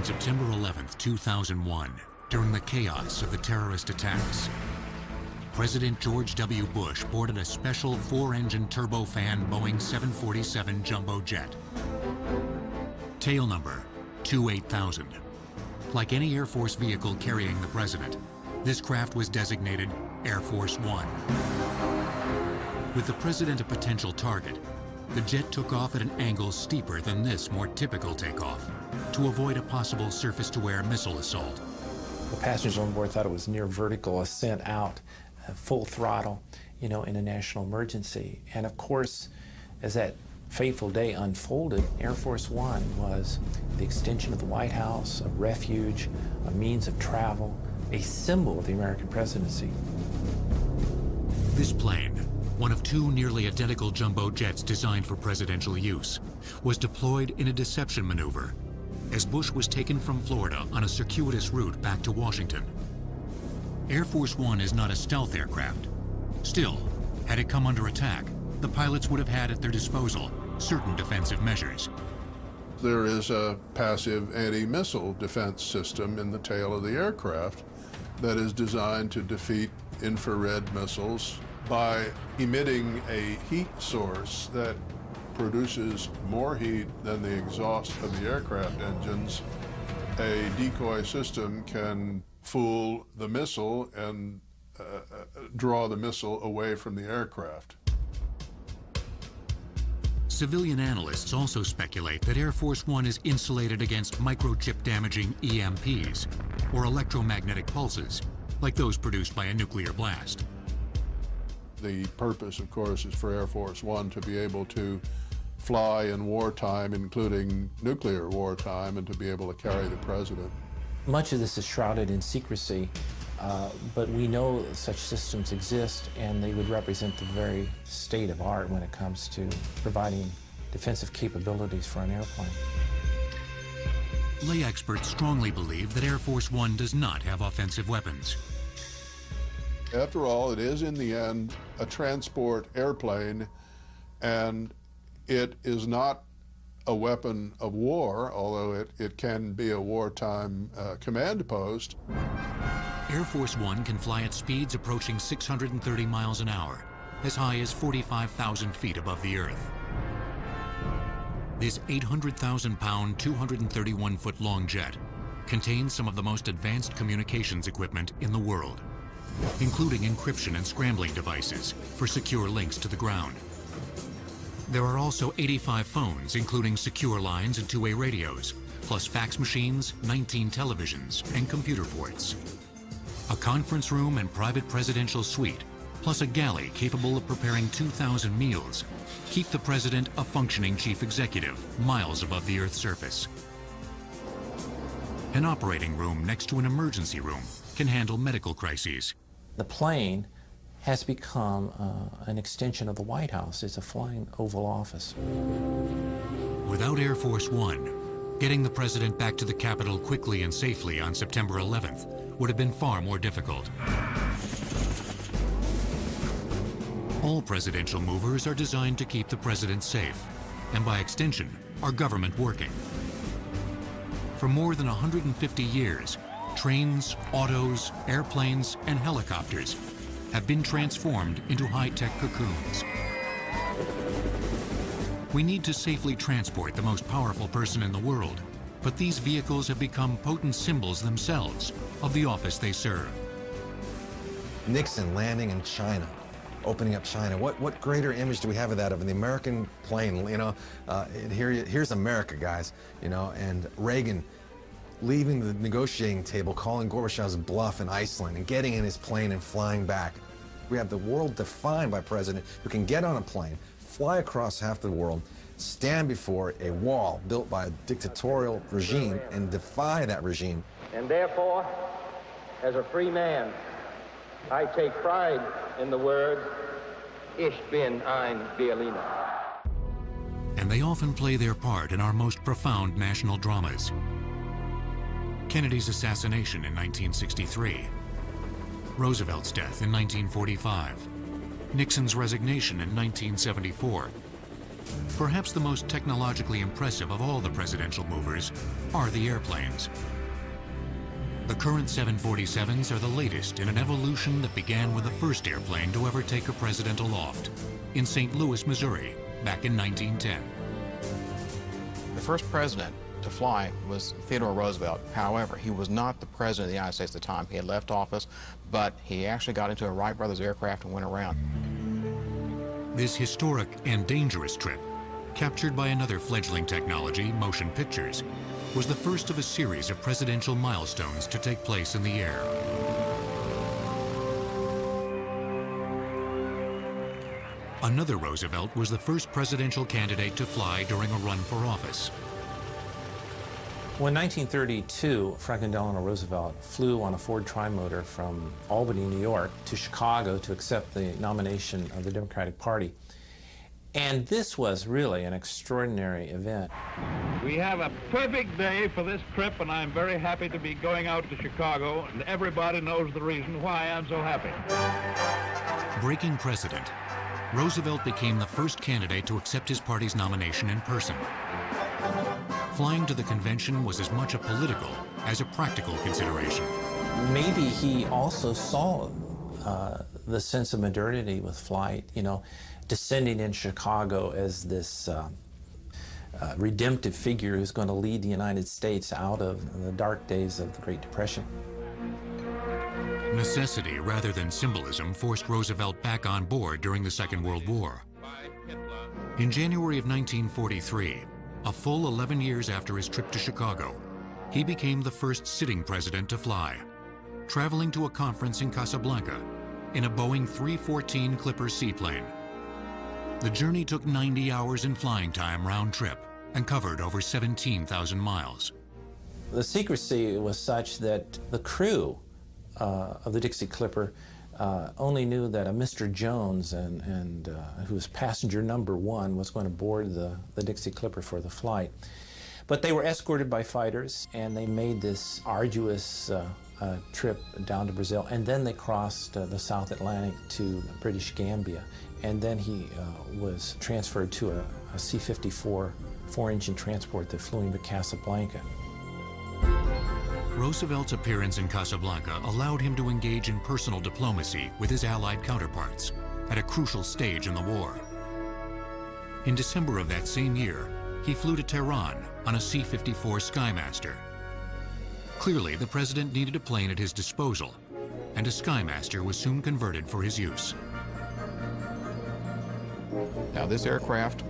September 11th, 2001, during the chaos of the terrorist attacks, President George W. Bush boarded a special 4-engine turbofan Boeing 747 jumbo jet. Tail number 28000. Like any Air Force vehicle carrying the president, this craft was designated Air Force One. With the president a potential target, the jet took off at an angle steeper than this more typical takeoff to avoid a possible surface-to-air missile assault. The passengers on board thought it was near vertical ascent out, full throttle, in a national emergency. And of course, as that fateful day unfolded, Air Force One was the extension of the White House, a refuge, a means of travel, a symbol of the American presidency. This plane, one of two nearly identical jumbo jets designed for presidential use, was deployed in a deception maneuver as Bush was taken from Florida on a circuitous route back to Washington. Air Force One is not a stealth aircraft. Still, had it come under attack, the pilots would have had at their disposal certain defensive measures. There is a passive anti-missile defense system in the tail of the aircraft that is designed to defeat infrared missiles by emitting a heat source that produces more heat than the exhaust of the aircraft engines. A decoy system can fool the missile and draw the missile away from the aircraft. Civilian analysts also speculate that Air Force One is insulated against microchip damaging EMPs, or electromagnetic pulses, like those produced by a nuclear blast. The purpose, of course, is for Air Force One to be able to fly in wartime, including nuclear wartime, and to be able to carry the president. Much of this is shrouded in secrecy, but we know such systems exist, and they would represent the very state of art when it comes to providing defensive capabilities for an airplane. Lay experts strongly believe that Air Force One does not have offensive weapons. After all, it is in the end a transport airplane, and it is not a weapon of war, although it can be a wartime command post. Air Force One can fly at speeds approaching 630 miles an hour, as high as 45,000 feet above the Earth. This 800,000-pound, 231-foot-long jet contains some of the most advanced communications equipment in the world, including encryption and scrambling devices for secure links to the ground. There are also 85 phones, including secure lines and two-way radios, plus fax machines, 19 televisions, and computer ports. A conference room and private presidential suite, plus a galley capable of preparing 2,000 meals, keep the president a functioning chief executive miles above the Earth's surface. An operating room next to an emergency room can handle medical crises. The plane has become an extension of the White House. It's a flying Oval Office. Without Air Force One, getting the president back to the Capitol quickly and safely on September 11th would have been far more difficult. All presidential movers are designed to keep the president safe, and by extension, our government working. For more than 150 years, trains, autos, airplanes, and helicopters have been transformed into high-tech cocoons. We need to safely transport the most powerful person in the world, but these vehicles have become potent symbols themselves of the office they serve. Nixon landing in China, opening up China. What greater image do we have of that, of the American plane? Here's America, guys, and Reagan leaving the negotiating table, calling Gorbachev's bluff in Iceland and getting in his plane and flying back. We have the world defined by a president who can get on a plane, fly across half the world, stand before a wall built by a dictatorial regime and defy that regime. And therefore, as a free man, I take pride in the words, Ich bin ein Berliner. And they often play their part in our most profound national dramas. Kennedy's assassination in 1963, Roosevelt's death in 1945, Nixon's resignation in 1974, Perhaps the most technologically impressive of all the presidential movers are the airplanes. The current 747s are the latest in an evolution that began with the first airplane to ever take a president aloft in St. Louis, Missouri, back in 1910. The first president to fly was Theodore Roosevelt. However, he was not the president of the United States at the time. He had left office, but he actually got into a Wright Brothers aircraft and went around. This historic and dangerous trip, captured by another fledgling technology, motion pictures, was the first of a series of presidential milestones to take place in the air. Another Roosevelt was the first presidential candidate to fly during a run for office. When 1932, Franklin Delano Roosevelt flew on a Ford Trimotor from Albany, New York, to Chicago to accept the nomination of the Democratic Party. And this was really an extraordinary event. We have a perfect day for this trip, and I'm very happy to be going out to Chicago, and everybody knows the reason why I'm so happy. Breaking precedent, Roosevelt became the first candidate to accept his party's nomination in person. Flying to the convention was as much a political as a practical consideration. Maybe he also saw the sense of modernity with flight, you know, descending in Chicago as this redemptive figure who's going to lead the United States out of the dark days of the Great Depression. Necessity rather than symbolism forced Roosevelt back on board during the Second World War. In January of 1943, a full 11 years after his trip to Chicago, he became the first sitting president to fly, traveling to a conference in Casablanca in a Boeing 314 Clipper seaplane. The journey took 90 hours in flying time round trip and covered over 17,000 miles. The secrecy was such that the crew of the Dixie Clipper only knew that a Mr. Jones, who was passenger number 1, was going to board the Dixie Clipper for the flight. But they were escorted by fighters, and they made this arduous trip down to Brazil, and then they crossed the South Atlantic to British Gambia, and then he was transferred to a C-54 4-engine transport that flew him to Casablanca. Roosevelt's appearance in Casablanca allowed him to engage in personal diplomacy with his Allied counterparts at a crucial stage in the war. In December of that same year, he flew to Tehran on a C-54 Skymaster. Clearly, the president needed a plane at his disposal, and a Skymaster was soon converted for his use. Now, this aircraft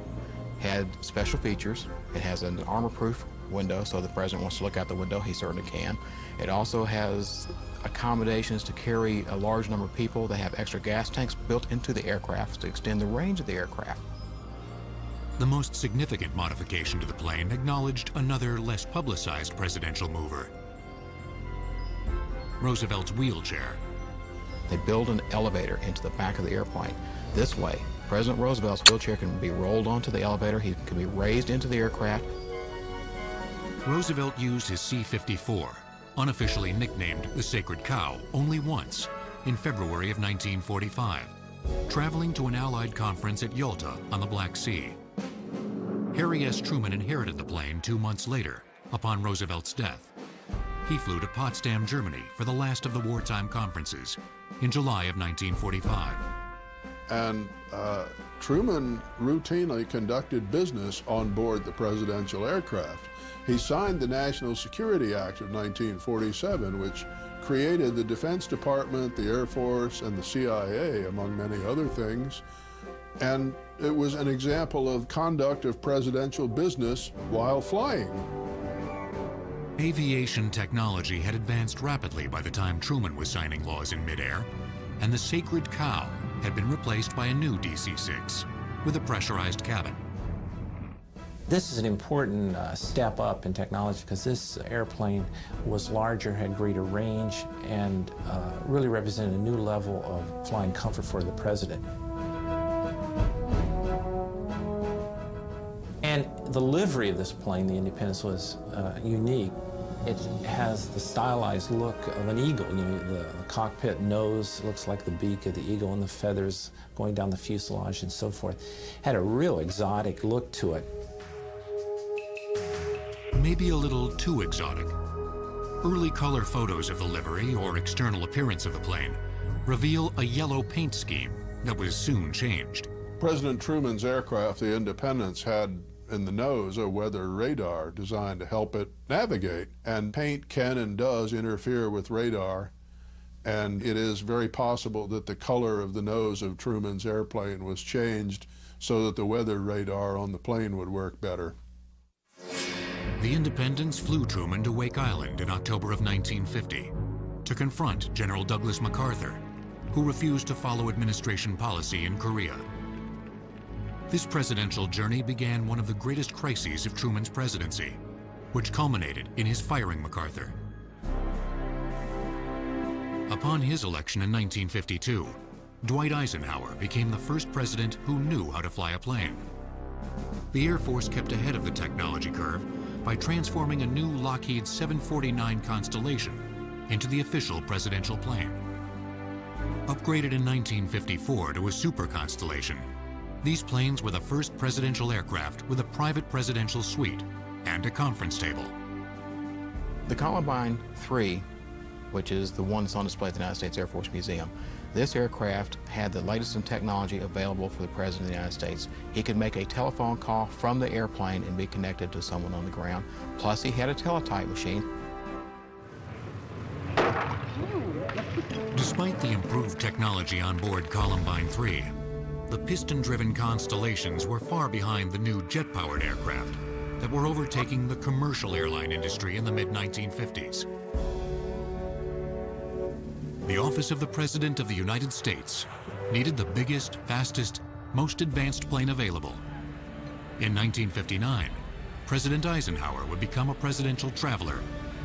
had special features. It has an armor-proof window, so if the president wants to look out the window, he certainly can. It also has accommodations to carry a large number of people. They have extra gas tanks built into the aircraft to extend the range of the aircraft. The most significant modification to the plane acknowledged another, less publicized presidential mover: Roosevelt's wheelchair. They build an elevator into the back of the airplane. This way, President Roosevelt's wheelchair can be rolled onto the elevator. He can be raised into the aircraft. Roosevelt used his C-54, unofficially nicknamed the Sacred Cow, only once, in February of 1945, traveling to an Allied conference at Yalta on the Black Sea. Harry S. Truman inherited the plane 2 months later, upon Roosevelt's death. He flew to Potsdam, Germany, for the last of the wartime conferences in July of 1945. And Truman routinely conducted business on board the presidential aircraft. He signed the National Security Act of 1947, which created the Defense Department, the Air Force, and the CIA, among many other things. And it was an example of conduct of presidential business while flying. Aviation technology had advanced rapidly by the time Truman was signing laws in midair, and the Sacred Cow had been replaced by a new DC-6 with a pressurized cabin. This is an important step up in technology because this airplane was larger, had greater range, and really represented a new level of flying comfort for the president. And the livery of this plane, the Independence, was unique. It has the stylized look of an eagle. You know, the cockpit nose looks like the beak of the eagle and the feathers going down the fuselage and so forth. Had a real exotic look to it. Maybe a little too exotic. Early color photos of the livery or external appearance of the plane reveal a yellow paint scheme that was soon changed. President Truman's aircraft, the Independence, had in the nose a weather radar designed to help it navigate. And paint can and does interfere with radar, and it is very possible that the color of the nose of Truman's airplane was changed so that the weather radar on the plane would work better. The Independence flew Truman to Wake Island in October of 1950 to confront General Douglas MacArthur, who refused to follow administration policy in Korea. This presidential journey began one of the greatest crises of Truman's presidency, which culminated in his firing MacArthur. Upon his election in 1952, Dwight Eisenhower became the first president who knew how to fly a plane. The Air Force kept ahead of the technology curve by transforming a new Lockheed 749 Constellation into the official presidential plane. Upgraded in 1954 to a Super Constellation, these planes were the first presidential aircraft with a private presidential suite and a conference table. The Columbine 3, which is the one that's on display at the United States Air Force Museum, this aircraft had the latest in technology available for the President of the United States. He could make a telephone call from the airplane and be connected to someone on the ground. Plus, he had a teletype machine. Despite the improved technology on board Columbine 3, the piston-driven Constellations were far behind the new jet-powered aircraft that were overtaking the commercial airline industry in the mid-1950s. The Office of the President of the United States needed the biggest, fastest, most advanced plane available. In 1959, President Eisenhower would become a presidential traveler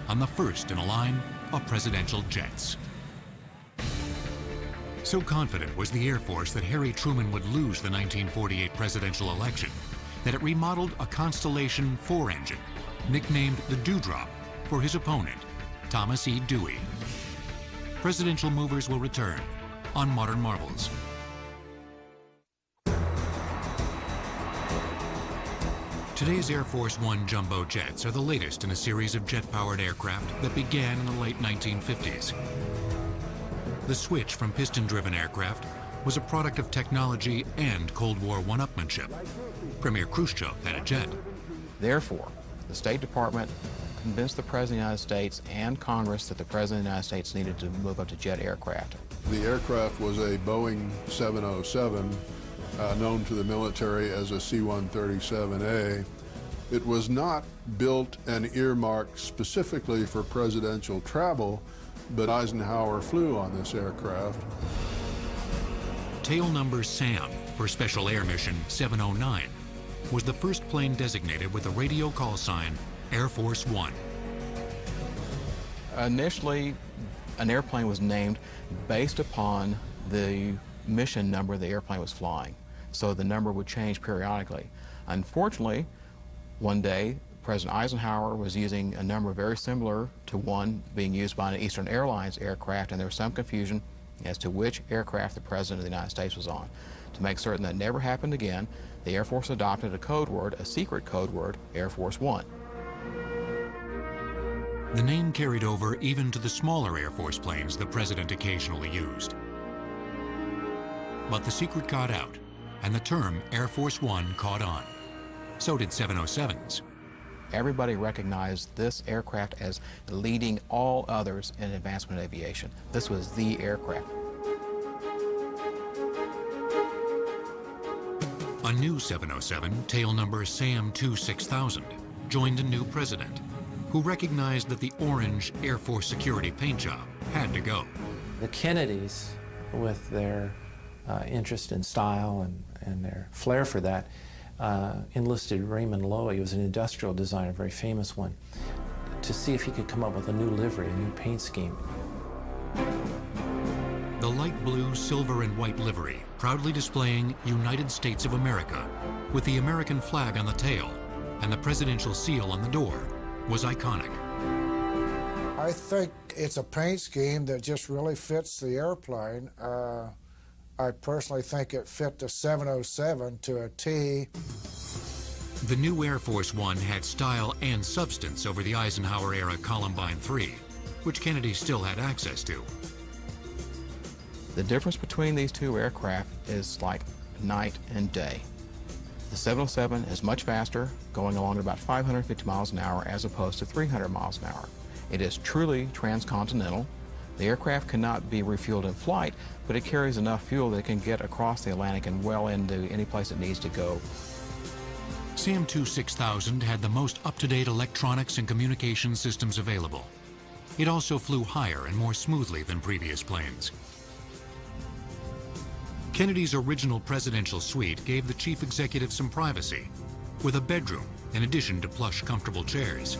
on the first in a line of presidential jets. So confident was the Air Force that Harry Truman would lose the 1948 presidential election that it remodeled a Constellation 4 engine, nicknamed the Dewdrop, for his opponent, Thomas E. Dewey. Presidential Movers will return on Modern Marvels. Today's Air Force One jumbo jets are the latest in a series of jet-powered aircraft that began in the late 1950s. The switch from piston-driven aircraft was a product of technology and Cold War one-upmanship. Premier Khrushchev had a jet. Therefore, the State Department convinced the President of the United States and Congress that the President of the United States needed to move up to jet aircraft. The aircraft was a Boeing 707, known to the military as a C-137A. It was not built and earmarked specifically for presidential travel, but Eisenhower flew on this aircraft. Tail number SAM for Special Air Mission 709 was the first plane designated with a radio call sign Air Force One. Initially, an airplane was named based upon the mission number the airplane was flying, so the number would change periodically. Unfortunately, one day, President Eisenhower was using a number very similar to one being used by an Eastern Airlines aircraft, and there was some confusion as to which aircraft the President of the United States was on. To make certain that never happened again, the Air Force adopted a code word, a secret code word, Air Force One. The name carried over even to the smaller Air Force planes the President occasionally used. But the secret got out, and the term Air Force One caught on. So did 707s. Everybody recognized this aircraft as leading all others in advancement in aviation. This was the aircraft. A new 707, tail number SAM-26000, joined a new president, who recognized that the orange Air Force security paint job had to go. The Kennedys, with their interest in style and their flair for that, enlisted Raymond Loewy, who was an industrial designer, a very famous one, to see if he could come up with a new livery, a new paint scheme. The light blue, silver, and white livery, proudly displaying United States of America, with the American flag on the tail and the presidential seal on the door, was iconic. I think it's a paint scheme that just really fits the airplane. I personally think it fit the 707 to a T. The new Air Force One had style and substance over the Eisenhower-era Columbine III, which Kennedy still had access to. The difference between these two aircraft is like night and day. The 707 is much faster, going along at about 550 miles an hour as opposed to 300 miles an hour. It is truly transcontinental. The aircraft cannot be refueled in flight, but it carries enough fuel that it can get across the Atlantic and well into any place it needs to go. SAM-2 6000 had the most up-to-date electronics and communication systems available. It also flew higher and more smoothly than previous planes. Kennedy's original presidential suite gave the chief executive some privacy, with a bedroom in addition to plush, comfortable chairs.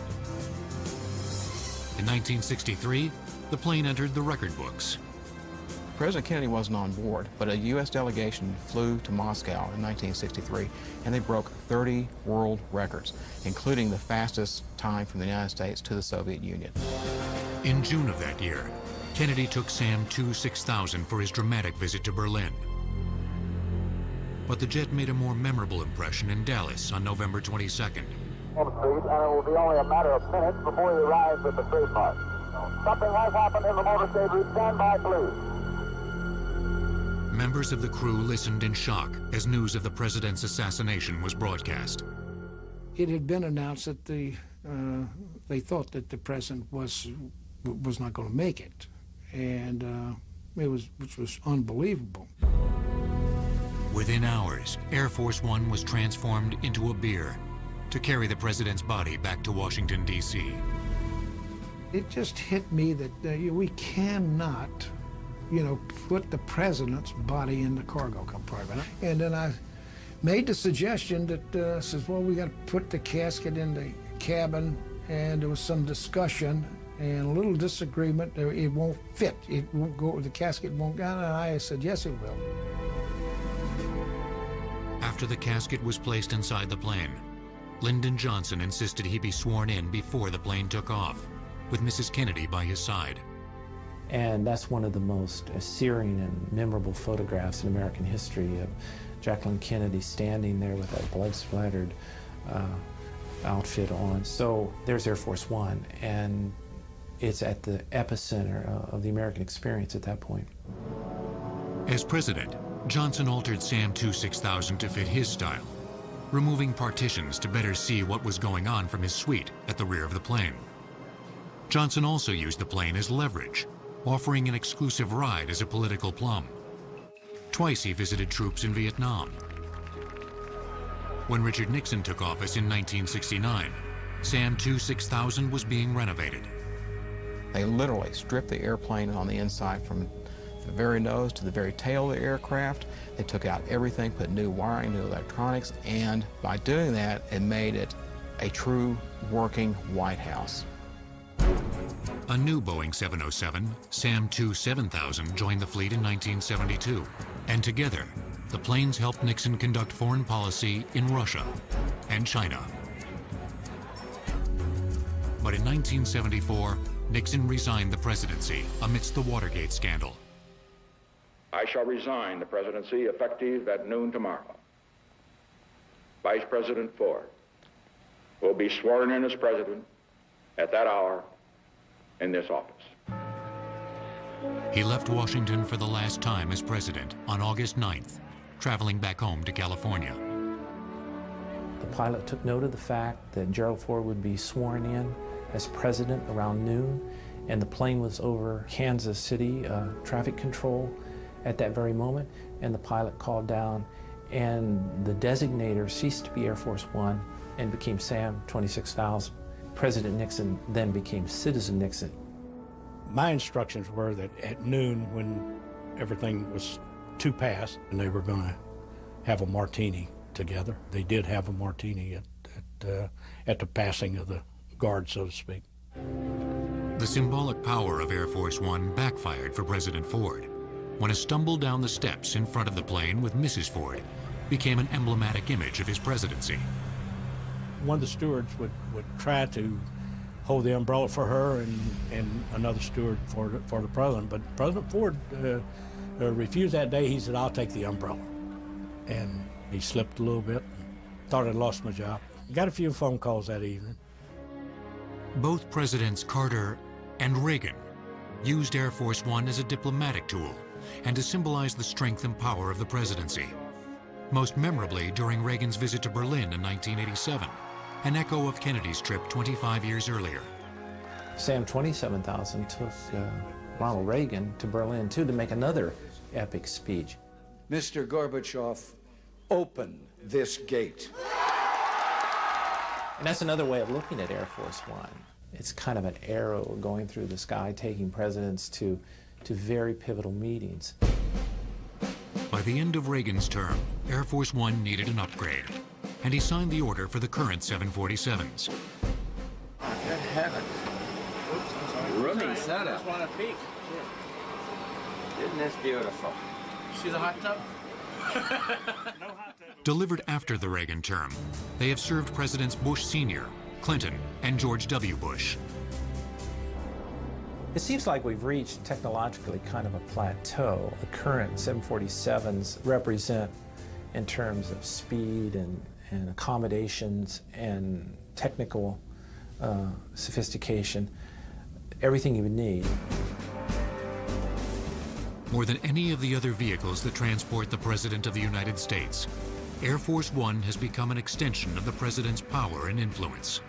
In 1963, the plane entered the record books. President Kennedy wasn't on board, but a U.S. delegation flew to Moscow in 1963, and they broke 30 world records, including the fastest time from the United States to the Soviet Union. In June of that year, Kennedy took SAM-2 6000 for his dramatic visit to Berlin. But the jet made a more memorable impression in Dallas on November 22nd. And it will be only a matter of minutes before he arrives at the trademark. Something has happened in the motorcade route. Stand by, please. Members of the crew listened in shock as news of the president's assassination was broadcast. It had been announced that they thought that the president was not going to make it, and which was unbelievable. Within hours, Air Force One was transformed into a beer to carry the president's body back to Washington, D.C. It just hit me that we cannot, put the president's body in the cargo compartment. And then I made the suggestion that says, well, we got to put the casket in the cabin, and there was some discussion and a little disagreement. It won't fit. It won't go. The casket won't go. And I said, yes, it will. After the casket was placed inside the plane, Lyndon Johnson insisted he be sworn in before the plane took off, with Mrs. Kennedy by his side. And that's one of the most searing and memorable photographs in American history of Jacqueline Kennedy standing there with that blood-splattered outfit on. So there's Air Force One, and it's at the epicenter of the American experience at that point. As president, Johnson altered SAM-2 6000 to fit his style, removing partitions to better see what was going on from his suite at the rear of the plane. Johnson also used the plane as leverage, offering an exclusive ride as a political plum. Twice he visited troops in Vietnam. When Richard Nixon took office in 1969, SAM-2 6000 was being renovated. They literally stripped the airplane on the inside from the very nose to the very tail of the aircraft. They took out everything, put new wiring, new electronics, and by doing that, it made it a true working White House. A new Boeing 707, SAM-2 7000, joined the fleet in 1972, and together, the planes helped Nixon conduct foreign policy in Russia and China. But in 1974, Nixon resigned the presidency amidst the Watergate scandal. I shall resign the presidency effective at noon tomorrow. Vice President Ford will be sworn in as president at that hour in this office. He left Washington for the last time as president on August 9th, traveling back home to California. The pilot took note of the fact that Gerald Ford would be sworn in as president around noon, and the plane was over Kansas City traffic control at that very moment, and the pilot called down, and the designator ceased to be Air Force One and became SAM 26000. President Nixon then became Citizen Nixon. My instructions were that at noon, when everything was to pass, and they were going to have a martini together. They did have a martini at the passing of the guard, so to speak. The symbolic power of Air Force One backfired for President Ford when a stumble down the steps in front of the plane with Mrs. Ford became an emblematic image of his presidency. One of the stewards would try to hold the umbrella for her and another steward for the president. But President Ford refused that day. He said, "I'll take the umbrella." And he slipped a little bit. Thought I'd lost my job. Got a few phone calls that evening. Both Presidents Carter and Reagan used Air Force One as a diplomatic tool and to symbolize the strength and power of the presidency. Most memorably during Reagan's visit to Berlin in 1987, an echo of Kennedy's trip 25 years earlier. Sam 27,000 took Ronald Reagan to Berlin, too, to make another epic speech. Mr. Gorbachev, open this gate. And that's another way of looking at Air Force One. It's kind of an arrow going through the sky, taking presidents to very pivotal meetings. By the end of Reagan's term, Air Force One needed an upgrade, and he signed the order for the current 747s. Good heavens. Oops, I'm sorry. Roomy setup. I just want to peek. Sure. Isn't this beautiful? See the hot tub? Delivered after the Reagan term, they have served Presidents Bush Sr., Clinton, and George W. Bush. It seems like we've reached technologically kind of a plateau. The current 747s represent, in terms of speed and accommodations and technical sophistication, everything you would need. More than any of the other vehicles that transport the President of the United States, Air Force One has become an extension of the President's power and influence.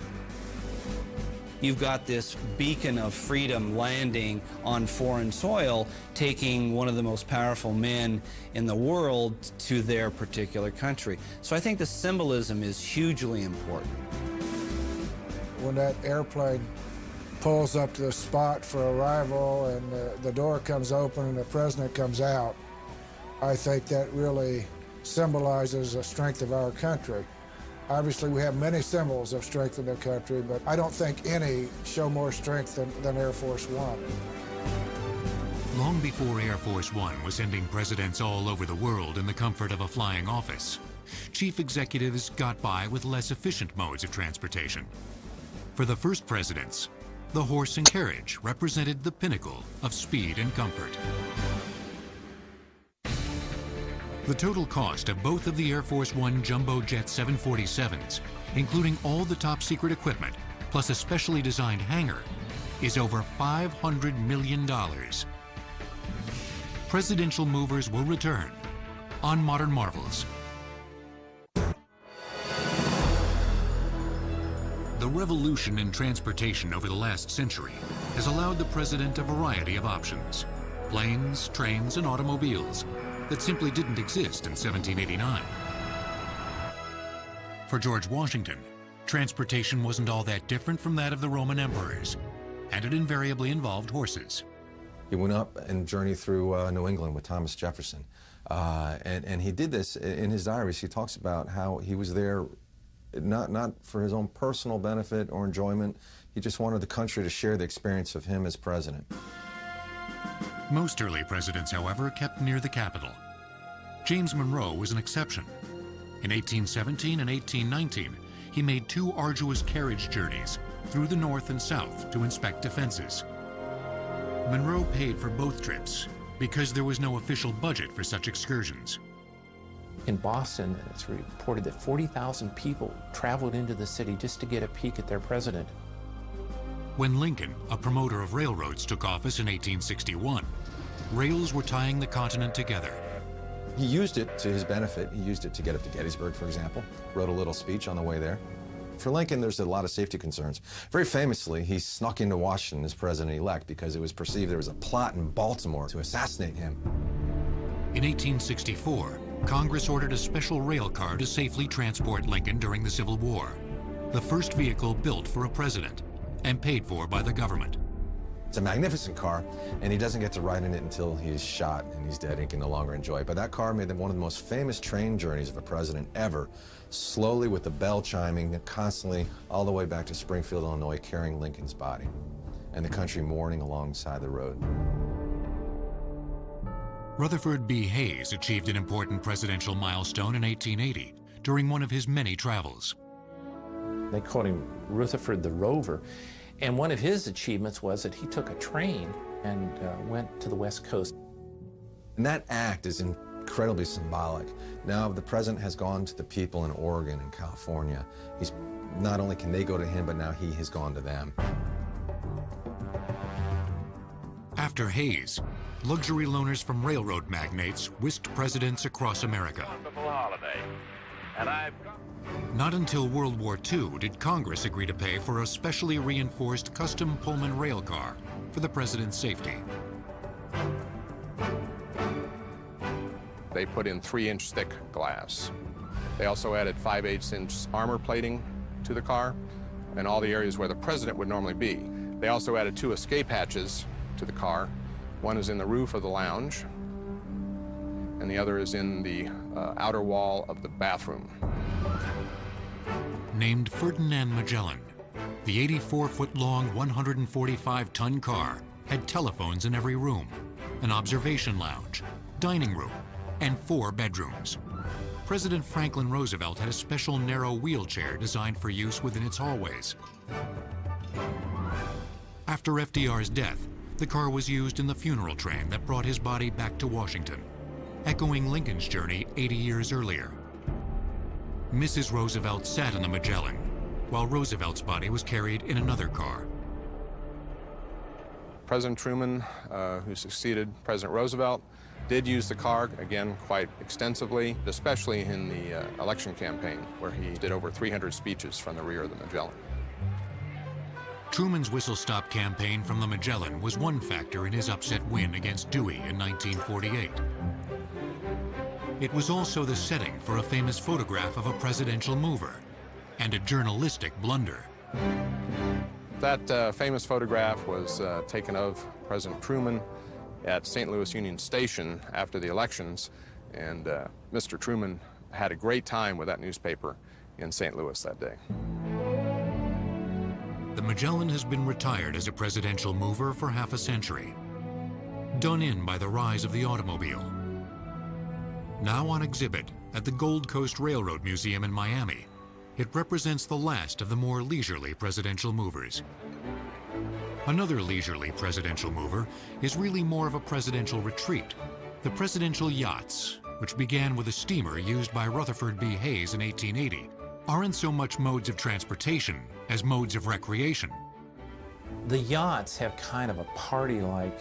You've got this beacon of freedom landing on foreign soil, taking one of the most powerful men in the world to their particular country. So I think the symbolism is hugely important. When that airplane pulls up to the spot for arrival and the door comes open and the president comes out, I think that really symbolizes the strength of our country. Obviously, we have many symbols of strength in the country, but I don't think any show more strength than Air Force One. Long before Air Force One was sending presidents all over the world in the comfort of a flying office, chief executives got by with less efficient modes of transportation. For the first presidents, the horse and carriage represented the pinnacle of speed and comfort. The total cost of both of the Air Force One jumbo jet 747s, including all the top secret equipment, plus a specially designed hangar, is over $500 million. Presidential movers will return on Modern Marvels. The revolution in transportation over the last century has allowed the president a variety of options: planes, trains, and automobiles that simply didn't exist in 1789. For George Washington, transportation wasn't all that different from that of the Roman emperors, and it invariably involved horses. He went up and journeyed through New England with Thomas Jefferson. And he did this in his diaries. He talks about how he was there not for his own personal benefit or enjoyment. He just wanted the country to share the experience of him as president. Most early presidents, however, kept near the capital. James Monroe was an exception. In 1817 and 1819, he made 2 arduous carriage journeys through the North and South to inspect defenses. Monroe paid for both trips because there was no official budget for such excursions. In Boston, it's reported that 40,000 people traveled into the city just to get a peek at their president. When Lincoln, a promoter of railroads, took office in 1861, rails were tying the continent together. He used it to his benefit. He used it to get up to Gettysburg, for example. Wrote a little speech on the way there. For Lincoln, there's a lot of safety concerns. Very famously, he snuck into Washington as president-elect because it was perceived there was a plot in Baltimore to assassinate him. In 1864, Congress ordered a special rail car to safely transport Lincoln during the Civil War, the first vehicle built for a president and paid for by the government. It's a magnificent car, and he doesn't get to ride in it until he's shot and he's dead and can no longer enjoy it. But that car made one of the most famous train journeys of a president ever, slowly with the bell chiming constantly all the way back to Springfield, Illinois, carrying Lincoln's body, and the country mourning alongside the road. Rutherford B. Hayes achieved an important presidential milestone in 1880 during one of his many travels. They called him Rutherford the Rover, And one of his achievements was that he took a train and went to the West Coast. And that act is incredibly symbolic. Now the president has gone to the people in Oregon and California. Not only can they go to him, but now he has gone to them. After Hayes, luxury loaners from railroad magnates whisked presidents across America. Not until World War II did Congress agree to pay for a specially reinforced custom Pullman rail car for the president's safety. They put in 3-inch thick glass. They also added 5/8-inch armor plating to the car and all the areas where the president would normally be. They also added 2 escape hatches to the car. One is in the roof of the lounge, and the other is in the outer wall of the bathroom. Named Ferdinand Magellan, the 84-foot-long, 145-ton car had telephones in every room, an observation lounge, dining room, and 4 bedrooms. President Franklin Roosevelt had a special narrow wheelchair designed for use within its hallways. After FDR's death, the car was used in the funeral train that brought his body back to Washington, echoing Lincoln's journey 80 years earlier. Mrs. Roosevelt sat in the Magellan, while Roosevelt's body was carried in another car. President Truman, who succeeded President Roosevelt, did use the car, again, quite extensively, especially in the election campaign, where he did over 300 speeches from the rear of the Magellan. Truman's whistle-stop campaign from the Magellan was one factor in his upset win against Dewey in 1948. It was also the setting for a famous photograph of a presidential mover and a journalistic blunder. That famous photograph was taken of President Truman at St. Louis Union Station after the elections, and Mr. Truman had a great time with that newspaper in St. Louis that day. The Magellan has been retired as a presidential mover for half a century, done in by the rise of the automobile. Now on exhibit at the Gold Coast Railroad Museum in Miami, it represents the last of the more leisurely presidential movers. Another leisurely presidential mover is really more of a presidential retreat, the presidential yachts, which began with a steamer used by Rutherford B. Hayes in 1880, aren't so much modes of transportation as modes of recreation. The yachts have kind of a party-like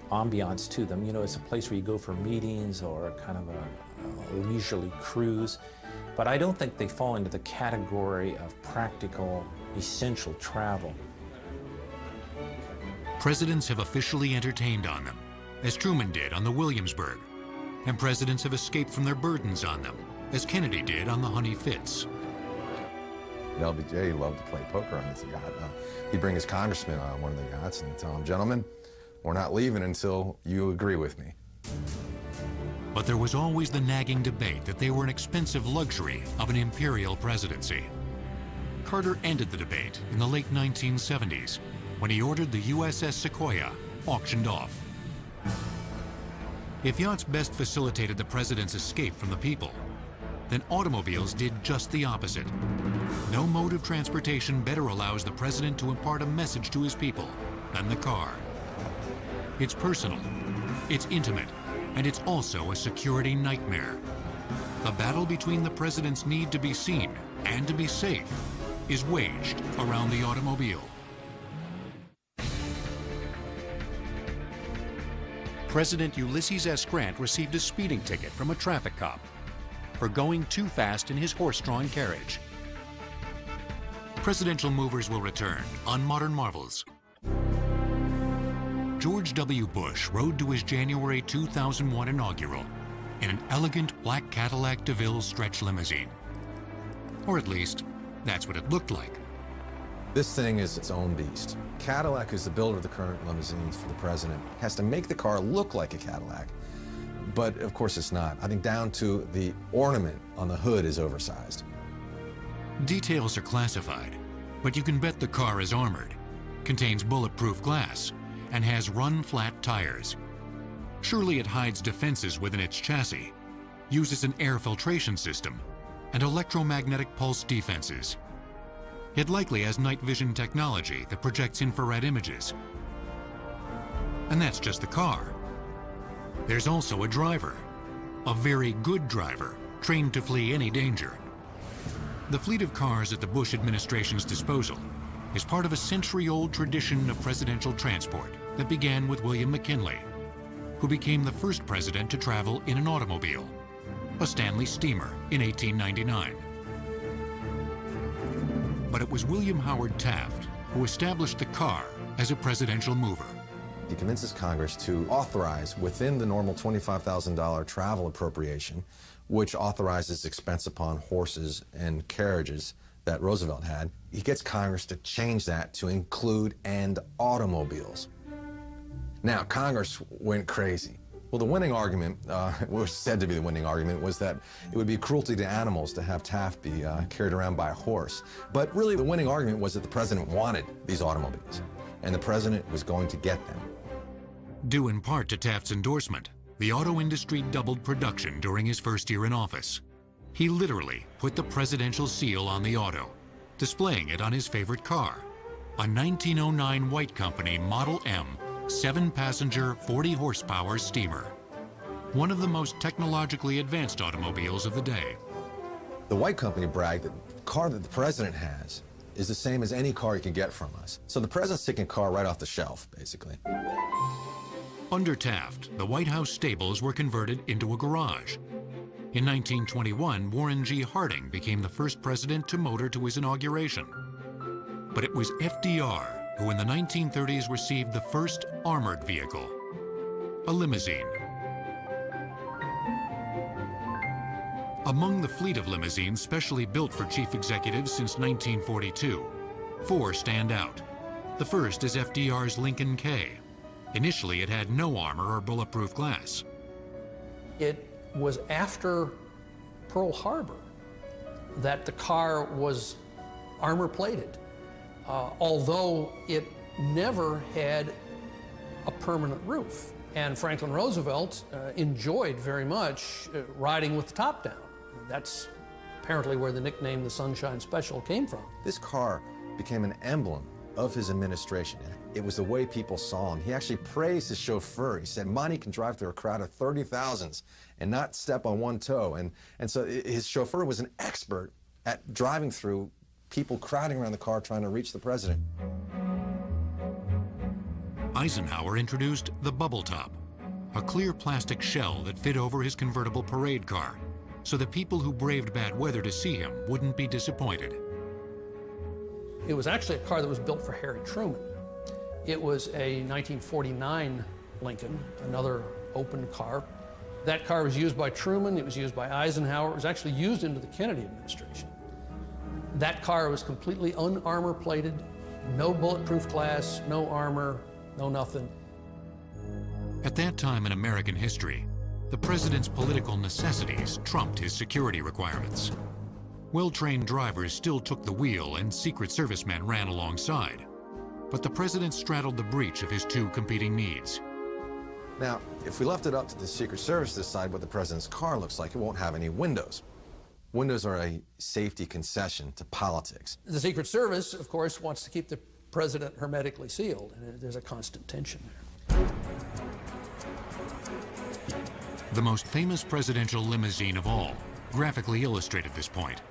ambiance to them. You know, it's a place where you go for meetings or kind of a leisurely cruise. But I don't think they fall into the category of practical, essential travel. Presidents have officially entertained on them, as Truman did on the Williamsburg, and presidents have escaped from their burdens on them, as Kennedy did on the Honey Fitz. LBJ loved to play poker on his yacht. He'd bring his congressman on one of the yachts and tell him, "Gentlemen, we're not leaving until you agree with me." But there was always the nagging debate that they were an expensive luxury of an imperial presidency. Carter ended the debate in the late 1970s when he ordered the USS Sequoia auctioned off. If yachts best facilitated the president's escape from the people, then automobiles did just the opposite. No mode of transportation better allows the president to impart a message to his people than the car. It's personal, it's intimate, and it's also a security nightmare. The battle between the president's need to be seen and to be safe is waged around the automobile. President Ulysses S. Grant received a speeding ticket from a traffic cop for going too fast in his horse-drawn carriage. Presidential movers will return on Modern Marvels. George W. Bush rode to his January 2001 inaugural in an elegant black Cadillac DeVille stretch limousine. Or at least, that's what it looked like. This thing is its own beast. Cadillac, who's the builder of the current limousines for the president, has to make the car look like a Cadillac. But of course it's not. I think down to the ornament on the hood is oversized. Details are classified, but you can bet the car is armored, contains bulletproof glass, and has run-flat tires. Surely it hides defenses within its chassis, uses an air filtration system, and electromagnetic pulse defenses. It likely has night vision technology that projects infrared images. And that's just the car. There's also a driver, a very good driver, trained to flee any danger. The fleet of cars at the Bush administration's disposal is part of a century-old tradition of presidential transport that began with William McKinley, who became the first president to travel in an automobile, a Stanley steamer, in 1899. But it was William Howard Taft who established the car as a presidential mover. He convinces Congress to authorize within the normal $25,000 travel appropriation, which authorizes expense upon horses and carriages that Roosevelt had. He gets Congress to change that to include and automobiles. Now, Congress went crazy. Well, the winning argument, was said to be the winning argument, was that it would be cruelty to animals to have Taft be carried around by a horse. But really, the winning argument was that the president wanted these automobiles, and the president was going to get them. Due in part to Taft's endorsement, the auto industry doubled production during his first year in office. He literally put the presidential seal on the auto, displaying it on his favorite car, a 1909 White Company Model M 7-passenger, 40-horsepower steamer, one of the most technologically advanced automobiles of the day. The White Company bragged that the car that the president has is the same as any car he can get from us. So the president's taking a car right off the shelf, basically. Under Taft, the White House stables were converted into a garage. In 1921, Warren G. Harding became the first president to motor to his inauguration. But it was FDR who in the 1930s received the first armored vehicle, a limousine. Among the fleet of limousines specially built for chief executives since 1942, 4 stand out. The first is FDR's Lincoln K. Initially, it had no armor or bulletproof glass. It was after Pearl Harbor that the car was armor-plated, although it never had a permanent roof. And Franklin Roosevelt enjoyed very much riding with the top down. That's apparently where the nickname the Sunshine Special came from. This car became an emblem of his administration. It was the way people saw him. He actually praised his chauffeur. He said, Monty can drive through a crowd of 30,000s and not step on one toe. And so his chauffeur was an expert at driving through people crowding around the car trying to reach the president. Eisenhower introduced the bubble top, a clear plastic shell that fit over his convertible parade car, so that people who braved bad weather to see him wouldn't be disappointed. It was actually a car that was built for Harry Truman. It was a 1949 Lincoln, another open car. That car was used by Truman, it was used by Eisenhower, it was actually used into the Kennedy administration. That car was completely un-armor plated, no bulletproof glass, no armor, no nothing. At that time in American history, the president's political necessities trumped his security requirements. Well-trained drivers still took the wheel and Secret Service men ran alongside. But the president straddled the breach of his 2 competing needs. Now, if we left it up to the Secret Service to decide what the president's car looks like, it won't have any windows. Windows are a safety concession to politics. The Secret Service, of course, wants to keep the president hermetically sealed, and there's a constant tension there. The most famous presidential limousine of all graphically illustrated this point.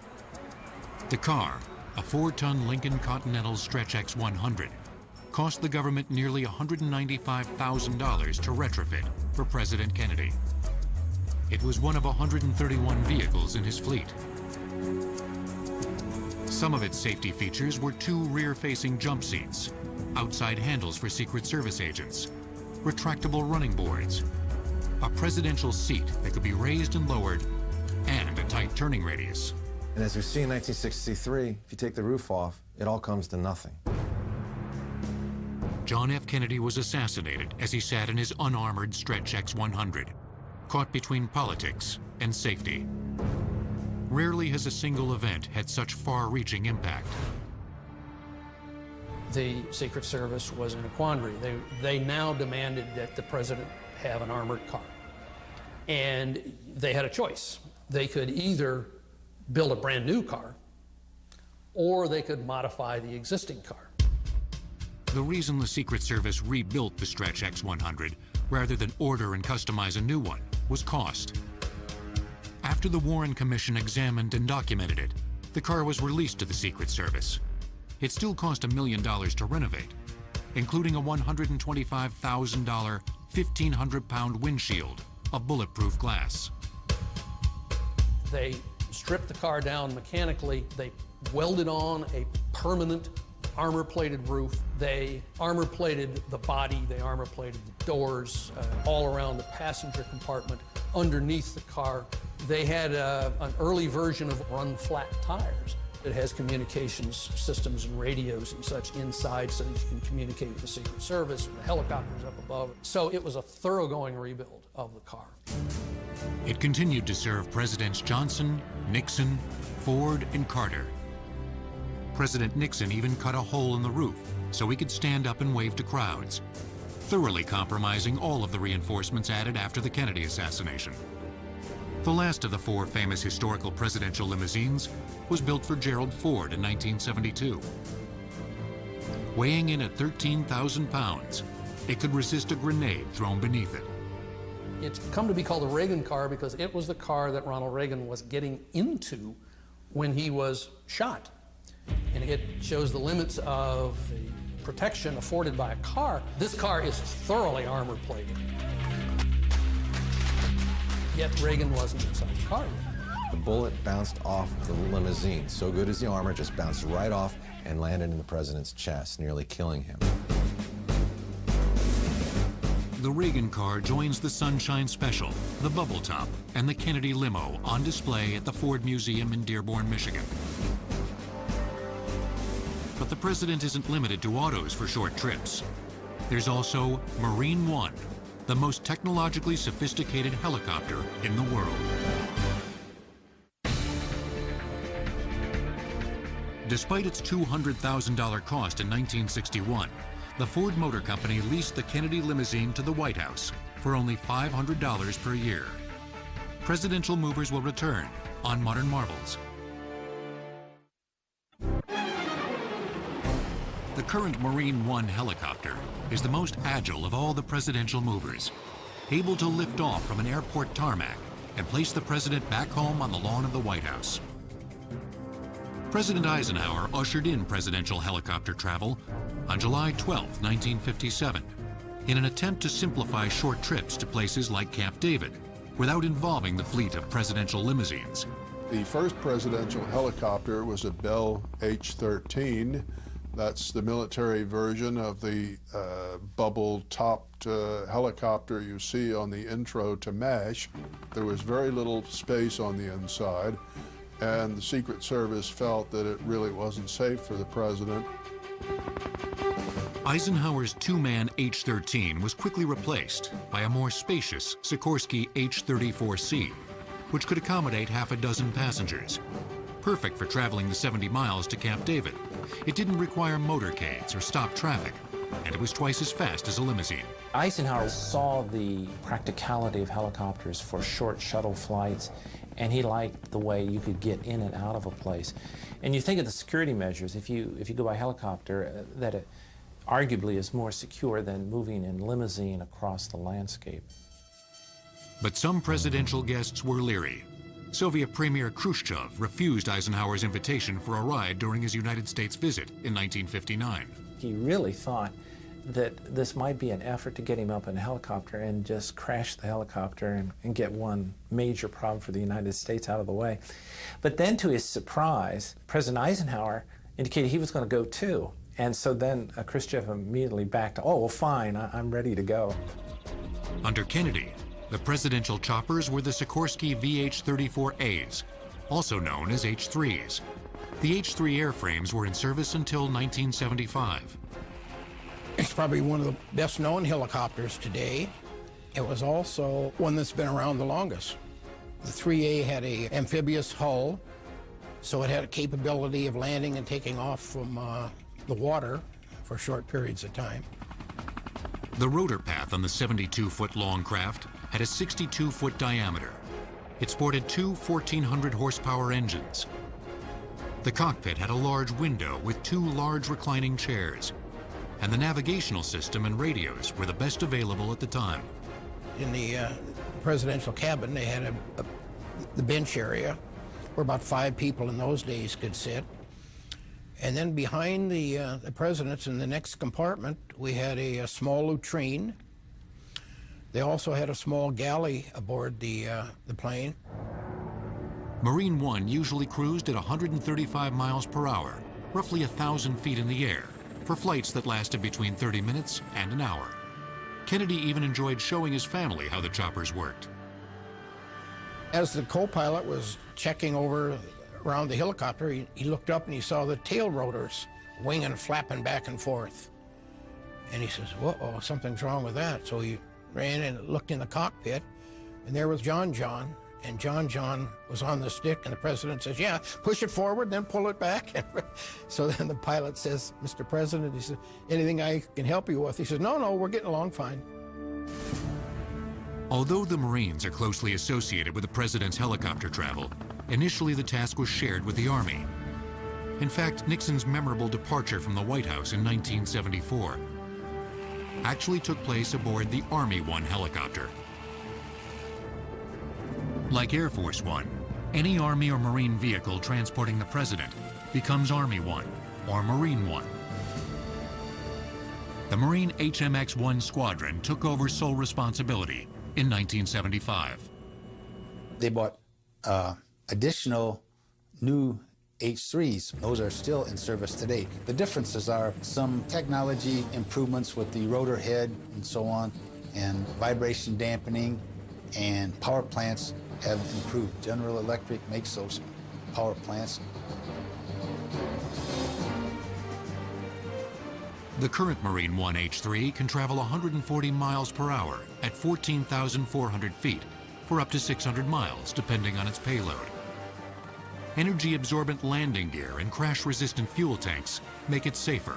The car, a 4-ton Lincoln Continental Stretch X100, cost the government nearly $195,000 to retrofit for President Kennedy. It was one of 131 vehicles in his fleet. Some of its safety features were 2 rear-facing jump seats, outside handles for Secret Service agents, retractable running boards, a presidential seat that could be raised and lowered, and a tight turning radius. And as we see in 1963, if you take the roof off, it all comes to nothing. John F. Kennedy was assassinated as he sat in his unarmored Stretch X100, caught between politics and safety. Rarely has a single event had such far-reaching impact. The Secret Service was in a quandary. They now demanded that the president have an armored car. And they had a choice. They could either build a brand new car, or they could modify the existing car. The reason the Secret Service rebuilt the Stretch X-100 rather than order and customize a new one was cost. After the Warren Commission examined and documented it, the car was released to the Secret Service. It still cost $1 million to renovate, including a $125,000, 1,500-pound windshield of bulletproof glass. They stripped the car down mechanically. They welded on a permanent armor-plated roof. They armor-plated the body. They armor-plated the doors all around the passenger compartment, underneath the car. They had an early version of run-flat tires. It has communications systems and radios and such inside so that you can communicate with the Secret Service and the helicopters up above. So it was a thoroughgoing rebuild of the car. It continued to serve Presidents Johnson, Nixon, Ford, and Carter. President Nixon even cut a hole in the roof so he could stand up and wave to crowds, thoroughly compromising all of the reinforcements added after the Kennedy assassination. The last of the 4 famous historical presidential limousines was built for Gerald Ford in 1972. Weighing in at 13,000 pounds, it could resist a grenade thrown beneath it. It's come to be called the Reagan car because it was the car that Ronald Reagan was getting into when he was shot. And it shows the limits of the protection afforded by a car. This car is thoroughly armor-plated. Yet Reagan wasn't inside the car yet. The bullet bounced off the limousine. So good as the armor, just bounced right off and landed in the president's chest, nearly killing him. The Reagan car joins the Sunshine Special, the Bubble Top, and the Kennedy Limo on display at the Ford Museum in Dearborn, Michigan. But the president isn't limited to autos for short trips. There's also Marine One, the most technologically sophisticated helicopter in the world. Despite its $200,000 cost in 1961, the Ford Motor Company leased the Kennedy limousine to the White House for only $500 per year. Presidential movers will return on Modern Marvels. The current Marine One helicopter is the most agile of all the presidential movers, able to lift off from an airport tarmac and place the president back home on the lawn of the White House. President Eisenhower ushered in presidential helicopter travel on July 12, 1957, in an attempt to simplify short trips to places like Camp David without involving the fleet of presidential limousines. The first presidential helicopter was a Bell H-13. That's the military version of the bubble-topped helicopter you see on the intro to MASH. There was very little space on the inside, and the Secret Service felt that it really wasn't safe for the president. Eisenhower's 2-man H-13 was quickly replaced by a more spacious Sikorsky H-34C, which could accommodate half a dozen passengers. Perfect for traveling the 70 miles to Camp David. It didn't require motorcades or stop traffic, and it was twice as fast as a limousine. Eisenhower saw the practicality of helicopters for short shuttle flights, and he liked the way you could get in and out of a place. And you think of the security measures, if you go by helicopter, that it arguably is more secure than moving in limousine across the landscape. But some presidential guests were leery. Soviet Premier Khrushchev refused Eisenhower's invitation for a ride during his United States visit in 1959. He really thought that this might be an effort to get him up in a helicopter and just crash the helicopter and get one major problem for the United States out of the way. But then, to his surprise, President Eisenhower indicated he was going to go too. And so then Khrushchev immediately backed, oh, well, fine, I'm ready to go. Under Kennedy, the presidential choppers were the Sikorsky VH-34As, also known as H-3s. The H-3 airframes were in service until 1975. It's probably one of the best-known helicopters today. It was also one that's been around the longest. The 3A had an amphibious hull, so it had a capability of landing and taking off from the water for short periods of time. The rotor path on the 72-foot-long craft had a 62-foot diameter. It sported two 1,400-horsepower engines. The cockpit had a large window with 2 large reclining chairs, and the navigational system and radios were the best available at the time. In the presidential cabin, they had the bench area where about 5 people in those days could sit. And then behind the presidents in the next compartment, we had a small latrine. They also had a small galley aboard the plane. Marine One usually cruised at 135 miles per hour, roughly 1,000 feet in the air, for flights that lasted between 30 minutes and an hour. Kennedy even enjoyed showing his family how the choppers worked. As the co-pilot was checking over around the helicopter, he looked up and he saw the tail rotors winging, flapping back and forth. And he says, "Whoa, something's wrong with that." So he ran and looked in the cockpit, and there was John, and John was on the stick, and the president says, "Yeah, push it forward, then pull it back." So then the pilot says, "Mr. President," he says, "anything I can help you with?" He says, "No, we're getting along fine." Although the Marines are closely associated with the president's helicopter travel, initially the task was shared with the Army. In fact, Nixon's memorable departure from the White House in 1974 actually took place aboard the Army One helicopter. Like Air Force One, any Army or Marine vehicle transporting the president becomes Army One or Marine One. The Marine HMX-1 squadron took over sole responsibility in 1975. They bought additional new H-3s. Those are still in service today. The differences are some technology improvements with the rotor head and so on, and vibration dampening, and power plants have improved. General Electric makes those power plants. The current Marine One H-3 can travel 140 miles per hour at 14,400 feet for up to 600 miles, depending on its payload. Energy-absorbent landing gear and crash-resistant fuel tanks make it safer.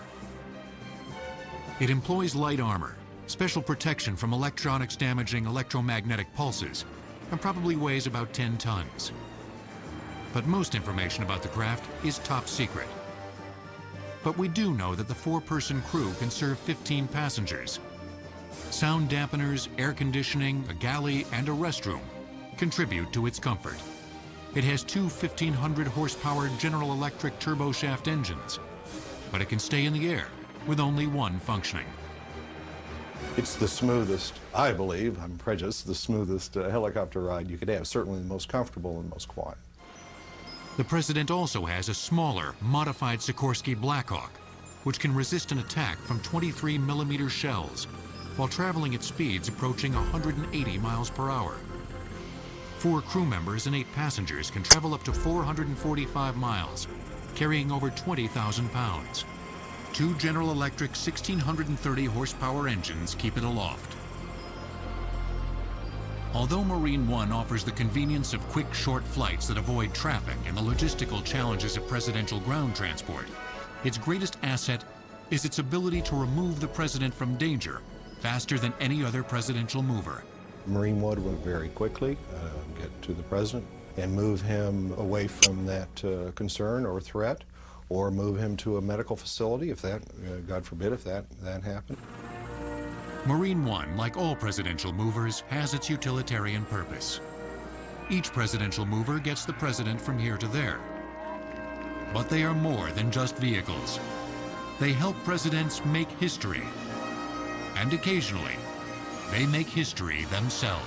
It employs light armor, special protection from electronics damaging electromagnetic pulses, and probably weighs about 10 tons. But most information about the craft is top secret. But we do know that the 4-person crew can serve 15 passengers. Sound dampeners, air conditioning, a galley, and a restroom contribute to its comfort. It has 2 1,500 horsepower General Electric turboshaft engines, but it can stay in the air with only one functioning. It's the smoothest, I believe, I'm prejudiced, the smoothest helicopter ride you could have, certainly the most comfortable and most quiet. The president also has a smaller, modified Sikorsky Blackhawk, which can resist an attack from 23mm shells while traveling at speeds approaching 180 miles per hour. 4 crew members and 8 passengers can travel up to 445 miles, carrying over 20,000 pounds. 2 General Electric 1,630 horsepower engines keep it aloft. Although Marine One offers the convenience of quick, short flights that avoid traffic and the logistical challenges of presidential ground transport, its greatest asset is its ability to remove the president from danger faster than any other presidential mover. Marine One would very quickly get to the president and move him away from that concern or threat, or move him to a medical facility if that, God forbid, if that happened. Marine One, like all presidential movers, has its utilitarian purpose. Each presidential mover gets the president from here to there. But they are more than just vehicles. They help presidents make history. And occasionally, they make history themselves.